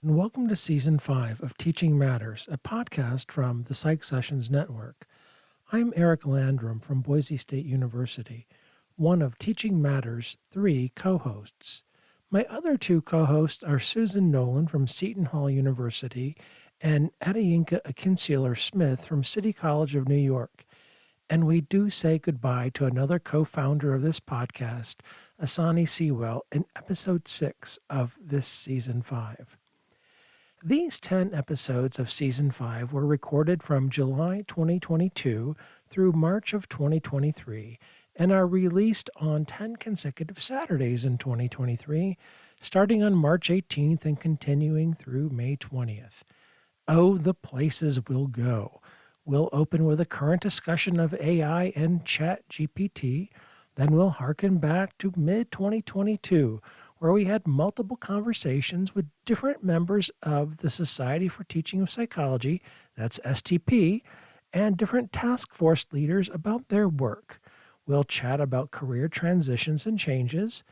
and welcome to Season 5 of Teaching Matters, a podcast from the Psych Sessions Network. I'm Eric Landrum from Boise State University, one of Teaching Matters' 3 co-hosts. My other 2 co-hosts are Susan Nolan from Seton Hall University and Adeyinka Akinseler-Smith from City College of New York. And we do say goodbye to another co-founder of this podcast, Asani Sewell, in episode 6 of this Season 5. These 10 episodes of Season 5 were recorded from July 2022 through March of 2023 and are released on 10 consecutive Saturdays in 2023, starting on March 18th and continuing through May 20th. Oh, the places we'll go. We'll open with a current discussion of AI and ChatGPT. Then we'll harken back to mid-2022, where we had multiple conversations with different members of the Society for Teaching of Psychology, that's STP, and different task force leaders about their work. We'll chat about career transitions and changes,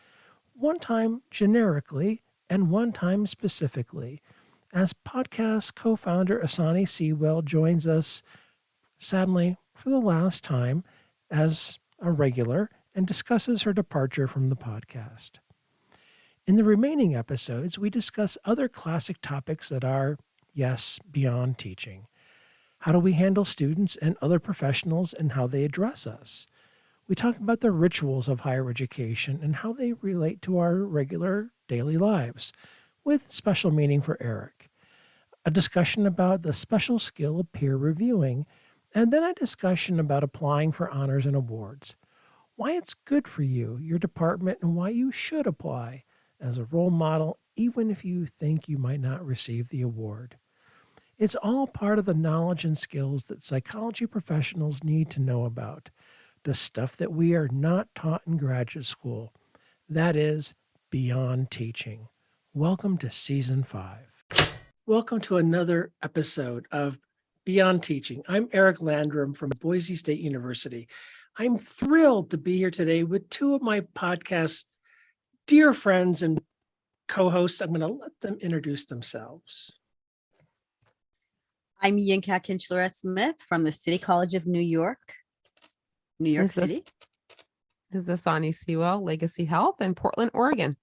one time generically and one time specifically, as podcast co-founder Asani Sewell joins us, sadly, for the last time, as a regular, and discusses her departure from the podcast. In the remaining episodes, we discuss other classic topics that are, yes, beyond teaching. How do we handle students and other professionals and how they address us? We talk about the rituals of higher education and how they relate to our regular daily lives, with special meaning for Eric. A discussion about the special skill of peer reviewing, and then a discussion about applying for honors and awards. Why it's good for you, your department, and why you should apply as a role model, even if you think you might not receive the award. It's all part of the knowledge and skills that psychology professionals need to know about, the stuff that we are not taught in graduate school. That is, beyond teaching. Welcome to Season 5. Welcome to another episode of Beyond Teaching. I'm Eric Landrum from Boise State University. I'm thrilled to be here today with 2 of my podcast's dear friends and co-hosts. I'm going to let them introduce themselves. I'm Yinka Akinseler-Smith from the City College of New York City. This is Asani Sewell, Legacy Health in Portland, Oregon.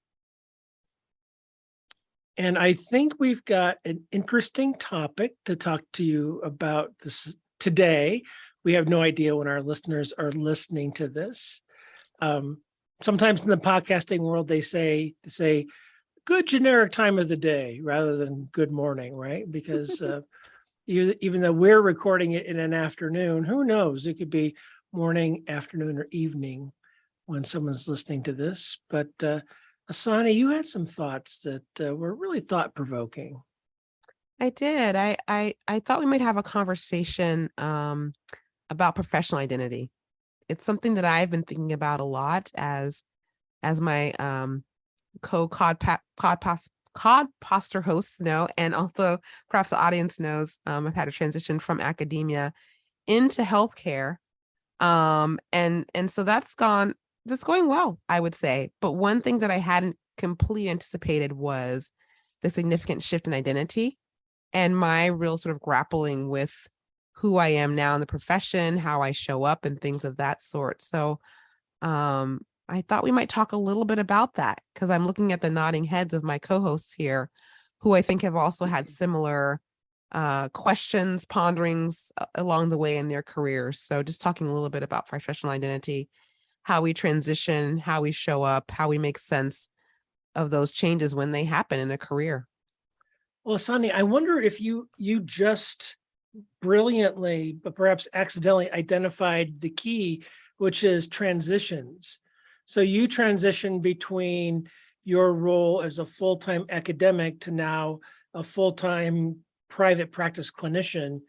And I think we've got an interesting topic to talk to you about this today. We have no idea when our listeners are listening to this. Sometimes in the podcasting world, they say good generic time of the day rather than good morning, right? Because even though we're recording it in an afternoon, who knows? It could be morning, afternoon, or evening when someone's listening to this. But Asani, you had some thoughts that were really thought-provoking. I did. I thought we might have a conversation about professional identity. It's something that I've been thinking about a lot as my co-podcaster hosts know, and also perhaps the audience knows. I've had a transition from academia into healthcare, and so that's going well, I would say. But one thing that I hadn't completely anticipated was the significant shift in identity and my real sort of grappling with who I am now in the profession, how I show up, and things of that sort. So I thought we might talk a little bit about that, because I'm looking at the nodding heads of my co-hosts here, who I think have also had similar questions, ponderings along the way in their careers. So just talking a little bit about professional identity, how we transition, how we show up, how we make sense of those changes when they happen in a career. Well, Asani, I wonder if you just brilliantly, but perhaps accidentally, identified the key, which is transitions. So you transition between your role as a full-time academic to now a full-time private practice clinician.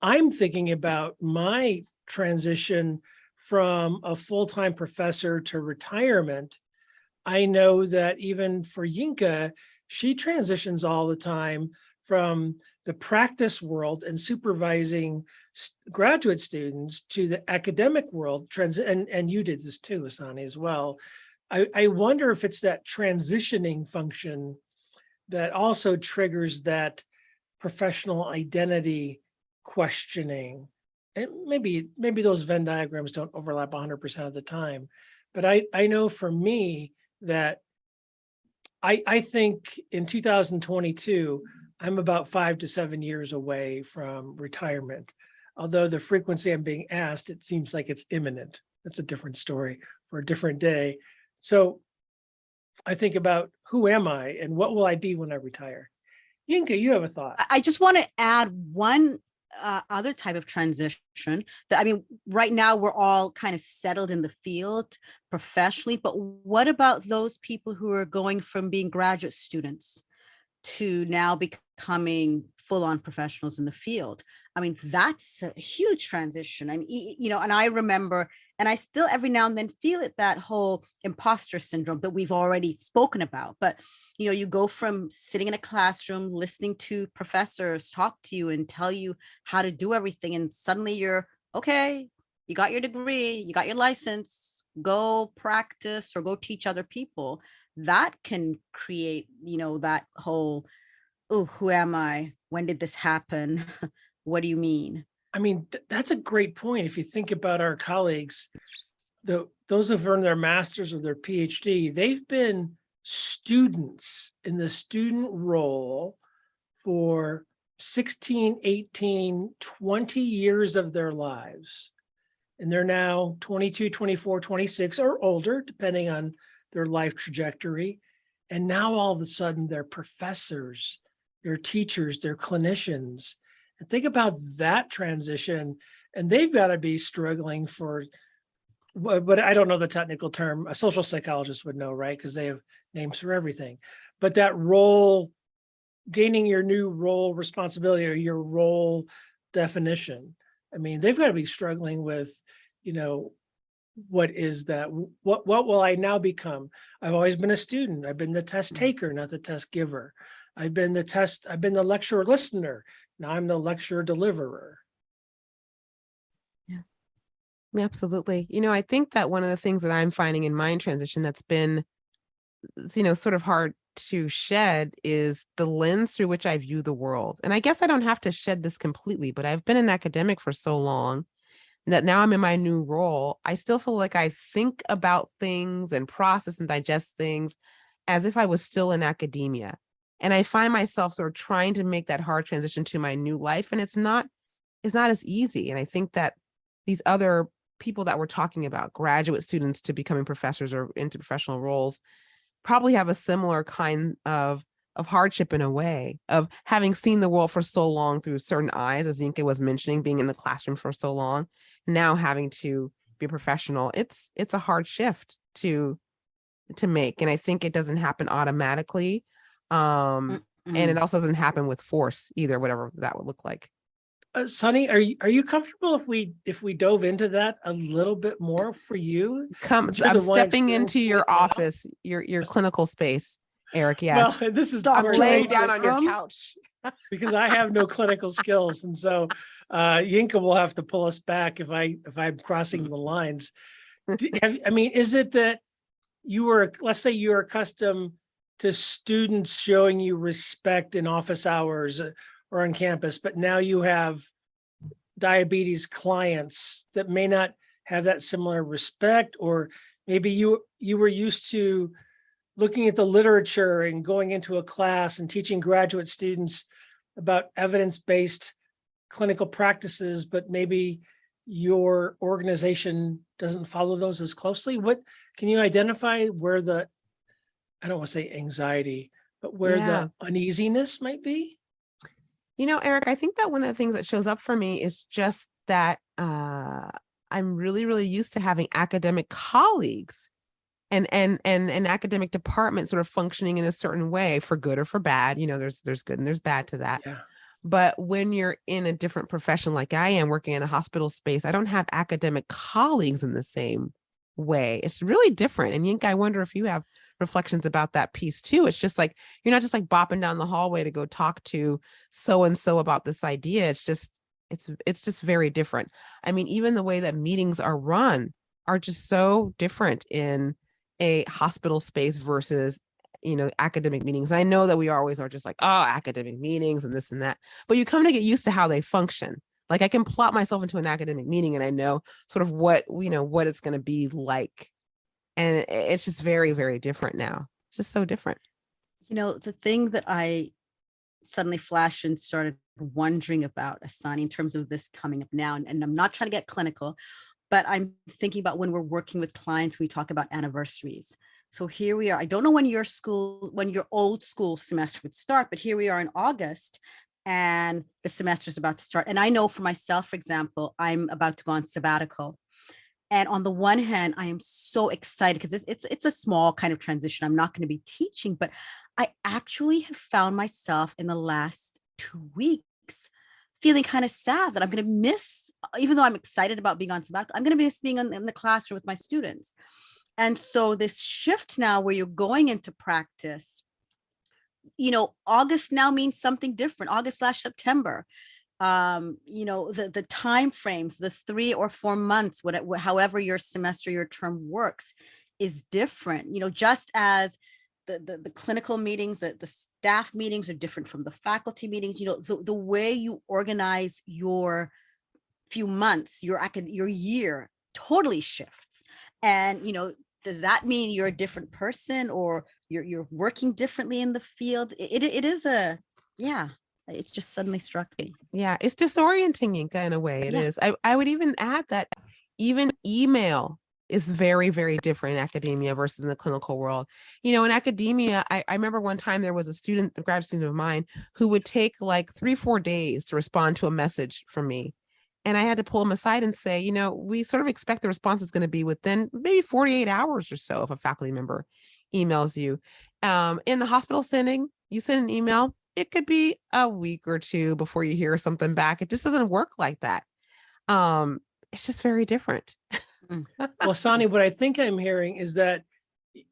I'm thinking about my transition from a full-time professor to retirement. I know that even for Yinka, she transitions all the time from the practice world and supervising graduate students to the academic world. And you did this too, Asani, as well. I wonder if it's that transitioning function that also triggers that professional identity questioning. And maybe those Venn diagrams don't overlap 100% of the time, but I know for me that I think in 2022, I'm about 5 to 7 years away from retirement. Although the frequency I'm being asked, it seems like it's imminent. That's a different story for a different day. So I think about who am I and what will I be when I retire? Yinka, you have a thought. I just want to add one other type of transition that, I mean, right now we're all kind of settled in the field professionally, but what about those people who are going from being graduate students to now becoming full-on professionals in the field? I mean, that's a huge transition. I mean, you know, and I remember, and I still every now and then feel it, that whole imposter syndrome that we've already spoken about. But, you know, you go from sitting in a classroom, listening to professors talk to you and tell you how to do everything. And suddenly you're, okay, you got your degree, you got your license, go practice or go teach other people. That can create, you know, that whole, oh, who am I? When did this happen? What do you mean? I mean, that's a great point. If you think about our colleagues, those who've earned their master's or their PhD, they've been students in the student role for 16, 18, 20 years of their lives. And they're now 22, 24, 26 or older, depending on their life trajectory. And now all of a sudden they're professors, they're teachers, they're clinicians. And think about that transition. And they've got to be struggling for, but I don't know the technical term. A social psychologist would know, right? Because they have names for everything. But that role, gaining your new role responsibility or your role definition. I mean, they've got to be struggling with, you know, what is that? What will I now become? I've always been a student. I've been the test taker, not the test giver. I've been the lecturer listener. Now I'm the lecturer deliverer. Yeah, absolutely. You know, I think that one of the things that I'm finding in my transition that's been, you know, sort of hard to shed is the lens through which I view the world. And I guess I don't have to shed this completely, but I've been an academic for so long that now I'm in my new role. I still feel like I think about things and process and digest things as if I was still in academia. And I find myself sort of trying to make that hard transition to my new life. And it's not as easy. And I think that these other people that we're talking about, graduate students to becoming professors or into professional roles, probably have a similar kind of hardship in a way of having seen the world for so long through certain eyes, as Zinke was mentioning, being in the classroom for so long, now having to be a professional. It's a hard shift to make. And I think it doesn't happen automatically. And it also doesn't happen with force either, whatever that would look like. Sunny, are you comfortable if we dove into that a little bit more for you? I'm stepping into your office, your clinical space, Eric. Yes. Well, this is I'm laying down on your couch because I have no clinical skills, and so Yinka will have to pull us back if I'm crossing the lines. I mean, is it that let's say you're accustomed to students showing you respect in office hours or on campus, but now you have diabetes clients that may not have that similar respect, or maybe you were used to looking at the literature and going into a class and teaching graduate students about evidence-based clinical practices, but maybe your organization doesn't follow those as closely. What can you identify where I don't want to say anxiety, but where the uneasiness might be? You know, Eric, I think that one of the things that shows up for me is just that I'm really, really used to having academic colleagues and an academic department sort of functioning in a certain way, for good or for bad. You know, there's good and there's bad to that. Yeah. But when you're in a different profession like I am, working in a hospital space, I don't have academic colleagues in the same way. It's really different. And Yinka, I wonder if you have reflections about that piece too. It's just like, you're not just like bopping down the hallway to go talk to so-and-so about this idea. It's just very different. I mean, even the way that meetings are run are just so different in a hospital space versus academic meetings. I know that we always are just like, oh, academic meetings and this and that, but you come to get used to how they function. Like I can plot myself into an academic meeting and I know sort of what it's going to be like. And it's just very, very different now. It's just so different. The thing that I suddenly flashed and started wondering about, Asani, in terms of this coming up now, and I'm not trying to get clinical, but I'm thinking about when we're working with clients, we talk about anniversaries. So here we are. I don't know when your old school semester would start, but here we are in August and the semester is about to start. And I know for myself, for example, I'm about to go on sabbatical. And on the one hand, I am so excited because it's a small kind of transition. I'm not going to be teaching, but I actually have found myself in the last 2 weeks feeling kind of sad that I'm going to miss, even though I'm excited about being on sabbatical, I'm going to miss being in the classroom with my students. And so this shift now where you're going into practice, August now means something different, August/September. The time frames, the 3 or 4 months, however your semester, your term works, is different. Just as the clinical meetings, the staff meetings are different from the faculty meetings. The way you organize your few months, your year totally shifts. And does that mean you're a different person or you're working differently in the field? It is it just suddenly struck me. Yeah, it's disorienting, Yinka, in a way. It is. I would even add that even email is very, very different in academia versus in the clinical world. In academia, I remember one time there was a grad student of mine, who would take like 3-4 days to respond to a message from me. And I had to pull him aside and say, we sort of expect the response is going to be within maybe 48 hours or so if a faculty member emails you. In the hospital setting, you send an email, it could be a week or 2 before you hear something back. It just doesn't work like that. It's just very different. Well, Sani, what I think I'm hearing is that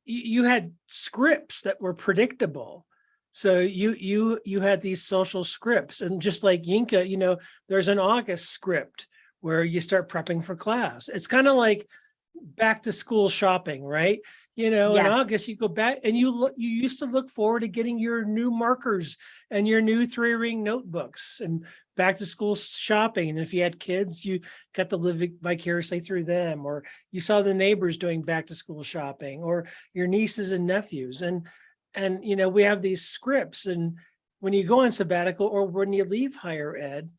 you had scripts that were predictable. So you had these social scripts, and just like Yinka, there's an August script where you start prepping for class. It's kind of like back to school shopping, right? In August you go back and you used to look forward to getting your new markers and your new 3-ring notebooks and back to school shopping. And if you had kids, you got to live vicariously through them, or you saw the neighbors doing back to school shopping, or your nieces and nephews. And we have these scripts, and when you go on sabbatical or when you leave higher ed,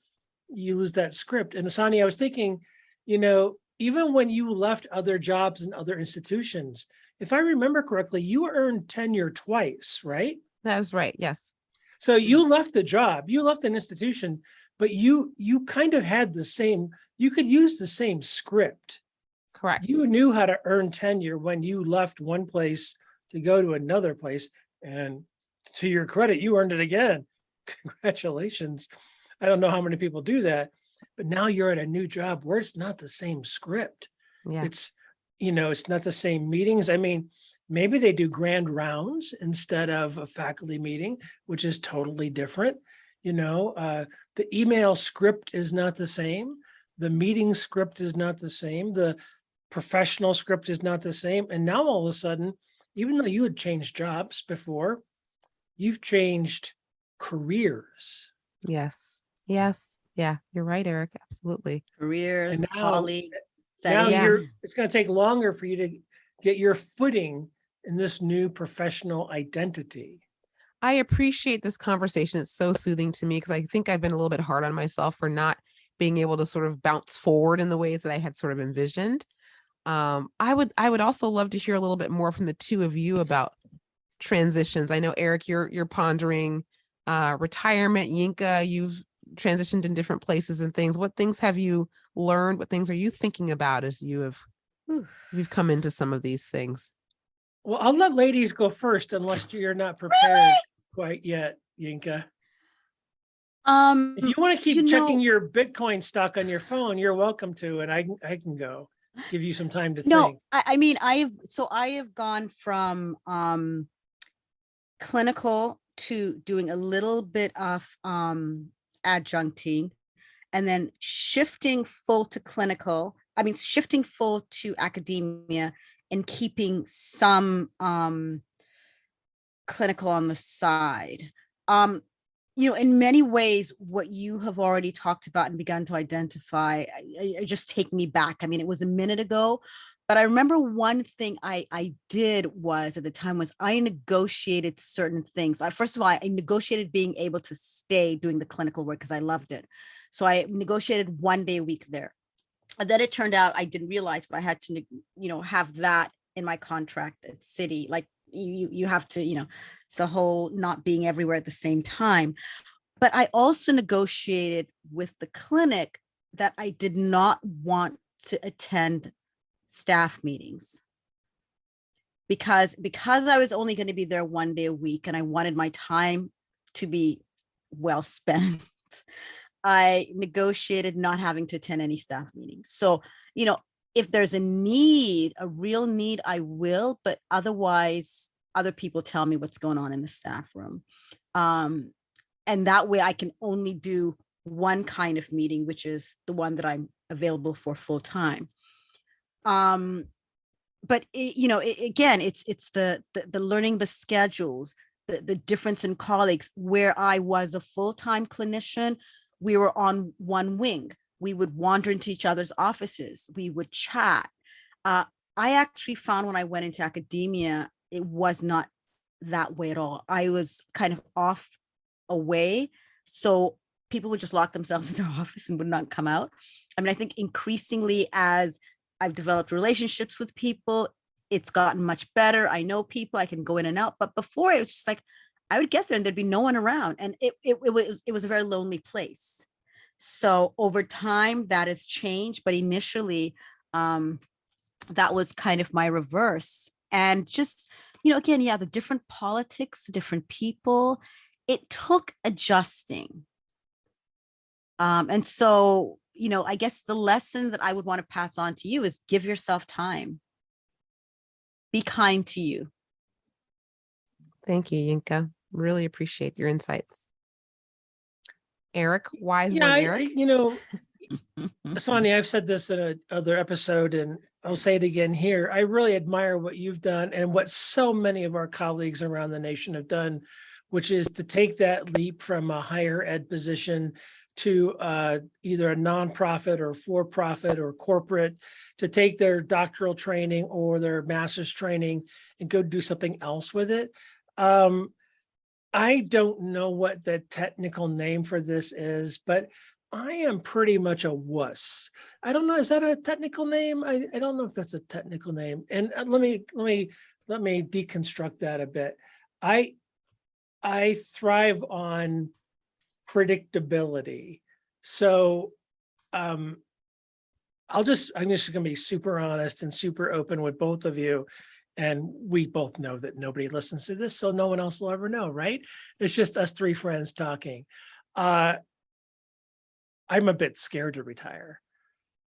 you lose that script. And Asani, I was thinking, even when you left other jobs and other institutions, if I remember correctly, you earned tenure twice, right? That's right. Yes. So you left the job, you left an institution, but you kind of had you could use the same script. Correct. You knew how to earn tenure when you left one place to go to another place. And to your credit, you earned it again. Congratulations. I don't know how many people do that, but now you're at a new job where it's not the same script. Yeah. It's not the same meetings. I mean, maybe they do grand rounds instead of a faculty meeting, which is totally different. The email script is not the same. The meeting script is not the same. The professional script is not the same. And now all of a sudden, even though you had changed jobs before, you've changed careers. Yes. Yes. Yeah, you're right, Eric. Absolutely. Careers, And now, colleagues. it's going to take longer for you to get your footing in this new professional identity. I appreciate this conversation. It's so soothing to me because I think I've been a little bit hard on myself for not being able to sort of bounce forward in the ways that I had sort of envisioned. I would also love to hear a little bit more from the two of you about transitions. I know, Eric, you're pondering retirement. Yinka, you've transitioned in different places and things. What things have you learned? What things are you thinking about as you've come into some of these things? Well, I'll let ladies go first unless you're not prepared quite yet, Yinka. If you want to keep checking your Bitcoin stock on your phone, you're welcome to, and I can go. Give you some time to think. I mean, I have gone from clinical to doing a little bit of adjuncting, and then shifting full to academia, and keeping some clinical on the side. In many ways, what you have already talked about and begun to identify, just take me back. I mean, it was a minute ago, but I remember one thing I did was at the time was I negotiated certain things. First of all, I negotiated being able to stay doing the clinical work because I loved it. So I negotiated 1 day a week there. And then it turned out I didn't realize, but I had to, have that in my contract at City. Like you have to, the whole not being everywhere at the same time. But I also negotiated with the clinic that I did not want to attend staff meetings because I was only going to be there 1 day a week and I wanted my time to be well spent. I negotiated not having to attend any staff meetings. So, if there's a real need, I will, but otherwise other people tell me what's going on in the staff room. And that way I can only do one kind of meeting, which is the one that I'm available for full time. But again, it's the learning the schedules, the difference in colleagues. Where I was a full-time clinician, we were on one wing. We would wander into each other's offices. We would chat. I actually found when I went into academia, it was not that way at all. I was kind of off away. So people would just lock themselves in their office and would not come out. I mean, I think increasingly as I've developed relationships with people, it's gotten much better. I know people, I can go in and out. But before it was just like, I would get there and there'd be no one around. And it was a very lonely place. So over time that has changed. But initially, that was kind of my reverse. And just, again, the different politics, different people, it took adjusting. And so, I guess the lesson that I would want to pass on to you is give yourself time. Be kind to you. Thank you, Yinka. Really appreciate your insights. Eric, wise one, Yeah, Eric. Sonia, I've said this in another episode, and I'll say it again here. I really admire what you've done and what so many of our colleagues around the nation have done, which is to take that leap from a higher ed position to either a nonprofit or for-profit or corporate, to take their doctoral training or their master's training and go do something else with it. I don't know what the technical name for this is, but I am pretty much a wuss. I don't know. Is that a technical name? I don't know if that's a technical name. And let me deconstruct that a bit. I thrive on predictability. So I'm just going to be super honest and super open with both of you. And we both know that nobody listens to this, so no one else will ever know, right? It's just us three friends talking. I'm a bit scared to retire,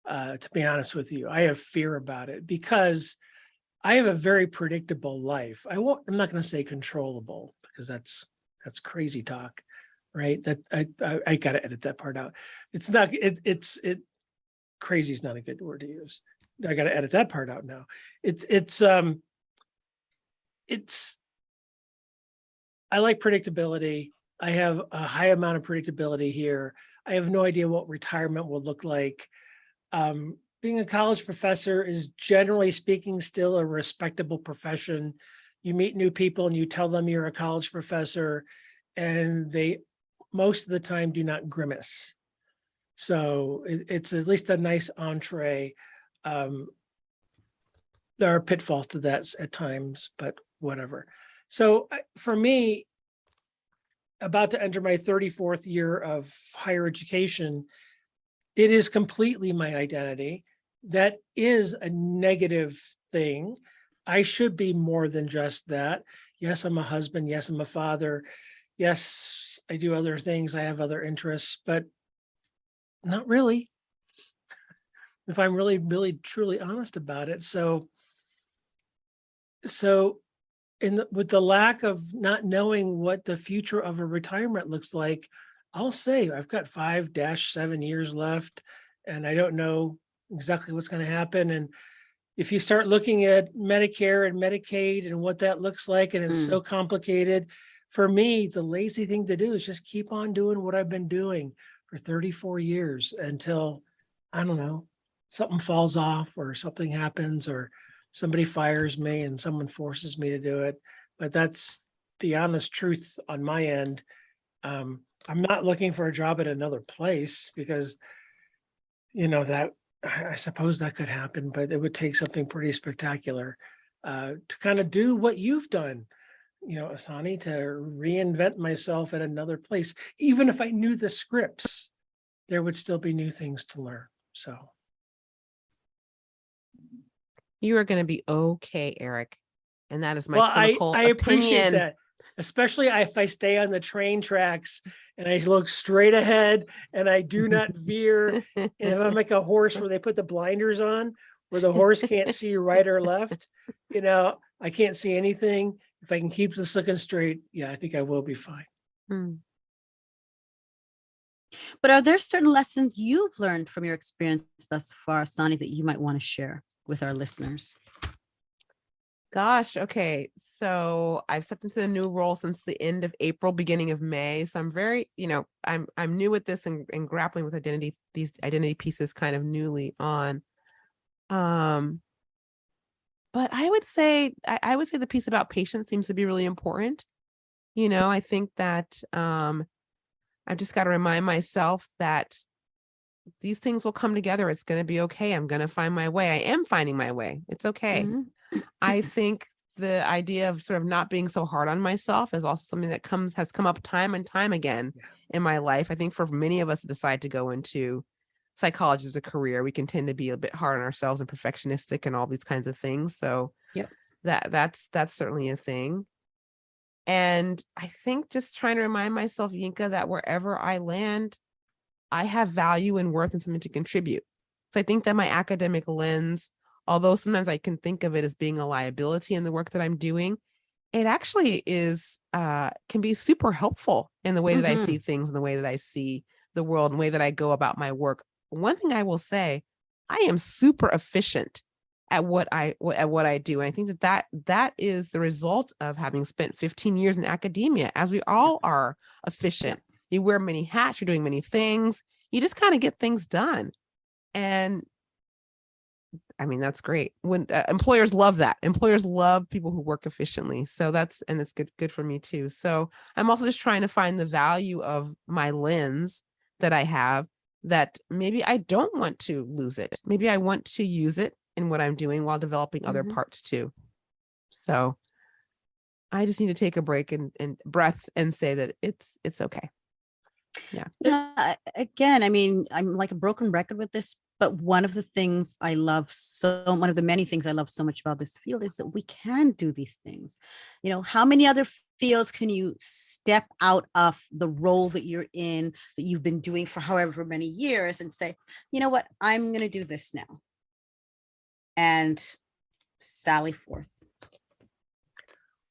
to be honest with you. I have fear about it because I have a very predictable life. I'm not going to say controllable because that's crazy talk, right? That I got to edit that part out. Crazy is not a good word to use. I got to edit that part out now. I like predictability. I have a high amount of predictability here. I have no idea what retirement will look like. Being a college professor is, generally speaking, still a respectable profession. You meet new people and you tell them you're a college professor, and they most of the time do not grimace. So it's at least a nice entree. There are pitfalls to that at times, but whatever. So for me, about to enter my 34th year of higher education, it is completely my identity. That is a negative thing. I should be more than just that. Yes, I'm a husband. Yes, I'm a father. Yes, I do other things. I have other interests, but not really, if I'm really, really, truly honest about it. So with the lack of not knowing what the future of a retirement looks like, I'll say I've got 5-7 years left, and I don't know exactly what's going to happen. And if you start looking at Medicare and Medicaid and what that looks like, and it's so complicated, for me, the lazy thing to do is just keep on doing what I've been doing for 34 years until, I don't know, something falls off or something happens or somebody fires me and someone forces me to do it. But that's the honest truth on my end. I'm not looking for a job at another place because, that I suppose that could happen, but it would take something pretty spectacular to kind of do what you've done, Asani, to reinvent myself at another place. Even if I knew the scripts, there would still be new things to learn. So You are going to be okay, Eric. And that is my well, clinical I appreciate opinion. that, especially if I stay on the train tracks and I look straight ahead and I do not veer. And if I'm like a horse where they put the blinders on, where the horse can't see right or left, I can't see anything. If I can keep this looking straight, I think I will be fine. But are there certain lessons you've learned from your experience thus far, Sonny, that you might want to share with our listeners? Gosh, okay. So I've stepped into a new role since the end of April, beginning of May. So I'm very, I'm new at this and grappling with these identity pieces kind of newly on. But I would say the piece about patience seems to be really important. I think that I've just got to remind myself that these things will come together. It's going to be okay. I'm going to find my way. I am finding my way. It's okay. I think the idea of sort of not being so hard on myself is also something that has come up time and time again in my life. I think for many of us who decide to go into psychology as a career, we can tend to be a bit hard on ourselves and perfectionistic and all these kinds of things. So that's certainly a thing. And I think just trying to remind myself, Yinka, that wherever I land, I have value and worth and something to contribute. So I think that my academic lens, although sometimes I can think of it as being a liability in the work that I'm doing, it actually is can be super helpful in the way that I see things, in the way that I see the world, and the way that I go about my work. One thing I will say, I am super efficient at what I do. And I think that is the result of having spent 15 years in academia, as we all are efficient. You wear many hats, you're doing many things, you just kind of get things done. And I mean, that's great. When employers love that. Employers love people who work efficiently. So that's good for me too. So I'm also just trying to find the value of my lens that I have, that maybe I don't want to lose it. Maybe I want to use it in what I'm doing while developing other parts too. So I just need to take a break and breath and say that it's okay. Yeah. Again, I mean, I'm like a broken record with this, but one of the many things I love so much about this field is that we can do these things. How many other fields can you step out of the role that you're in, that you've been doing for however many years, and say, you know what, I'm going to do this now, and sally forth.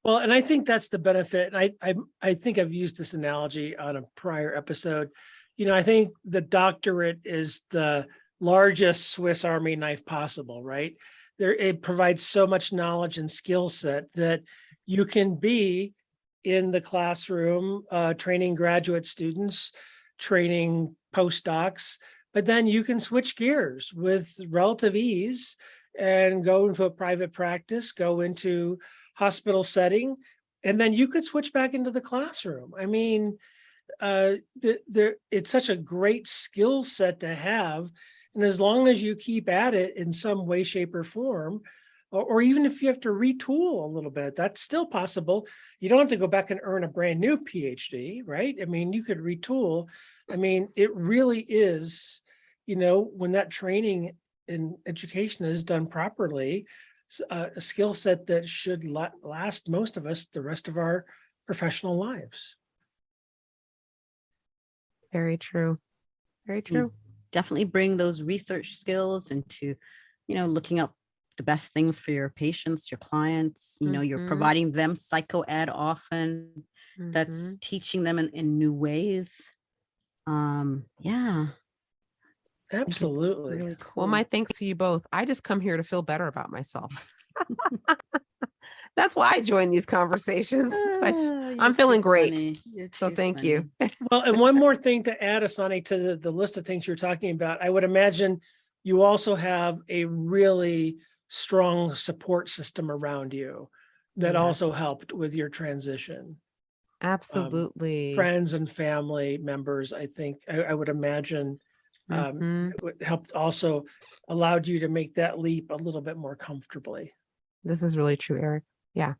Well, and I think that's the benefit. I think I've used this analogy on a prior episode. I think the doctorate is the largest Swiss Army knife possible, right? It provides so much knowledge and skill set that you can be in the classroom, training graduate students, training postdocs, but then you can switch gears with relative ease and go into a private practice, go into hospital setting, and then you could switch back into the classroom. I mean, it's such a great skill set to have. And as long as you keep at it in some way, shape, or form, or even if you have to retool a little bit, that's still possible. You don't have to go back and earn a brand new PhD, right? I mean, you could retool. I mean, it really is, when that training and education is done properly, a skill set that should last most of us the rest of our professional lives. Very true. Very true. Definitely bring those research skills into, looking up the best things for your patients, your clients. You're providing them psycho ed often. That's teaching them in new ways. Absolutely. Really cool. Well, my thanks to you both. I just come here to feel better about myself. That's why I join these conversations. I'm feeling great. So thank you. Well, and one more thing to add, Asani, to the list of things you're talking about, I would imagine you also have a really strong support system around you that also Yes. helped with your transition. Absolutely. Friends and family members, I think, I would imagine Mhm. it helped also allowed you to make that leap a little bit more comfortably. This is really true, Eric. Yeah,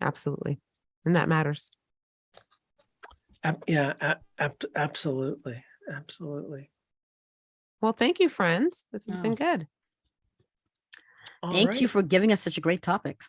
absolutely. And that matters. Yeah, absolutely. Absolutely. Well, thank you, friends. This has Oh. been good. All Thank you right. for giving us such a great topic.